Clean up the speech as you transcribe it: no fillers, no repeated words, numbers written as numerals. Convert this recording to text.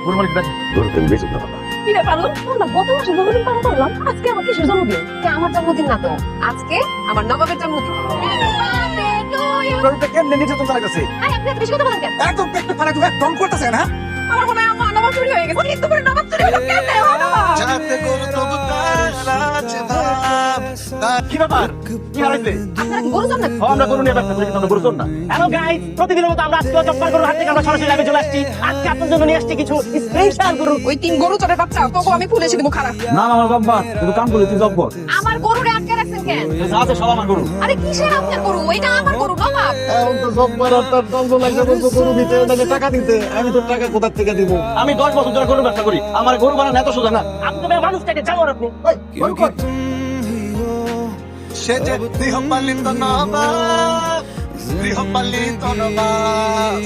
গরু মালিক দেখ গরু তুমি বেঁচে না বাবা কি রে পাগল তোমরা গত মাসে জন্মদিন পালন করলাম আজকে আমার কিসের জন্মদিন আমার জন্মদিন না তো আজকে আমার নবাবের জন্মদিন গরুটা কেমনে নির্যাতন চালাইতেছে আপনি এত বেশি কথা বলেন কেন একদম পেটে ফালা তুমি একদম করতেছে না আমার মনে হয় আমার নবাব চুরি হয়ে গেছে কিন্তু করে নবাব চুরি হলো কেন যাতে গরু তবু তার রাজে ধাম কি ব্যাপার কি হারাইছে আপনারা কি গরু জন্ম আমরা গরু নিয়ে ব্যবসা করি কিন্তু আমরা গরু চোর না হ্যালো গাইস, প্রতিদিনের মতো আমরা আজকে চপ্পল গরুর হাট থেকে আমরা সরাসরি লাইভে চলে আসছি। আজকে আপনার জন্য নিয়ে আসছি কিছু স্পেশাল গরু। ওই তিন গরু চোরের বাচ্চা তোকে আমি পুলে এসে দেবো খারাপ না আমার বাবা কিন্তু কাম করে তুই জব্বর আমার গরুরে আটকে রাখছেন কেন আছে সব আমার গরু আরে কিসের আপনার গরু এটা আমার গরু নবাব এখন তো জব্বর আর তার দ্বন্দ্ব লাগবে বলতো গরু দিতে ওটাকে টাকা দিতে আমি তো টাকা কোথা থেকে দিব আমি 10 বছর ধরে গরু ব্যবসা করি আমার গরু বানানো এত সোজা না আপনি তো মানুষটাকে জানোয়ার আপনি। গরু কই সে যে গৃহপালিত নবাব গৃহপালিত নবাব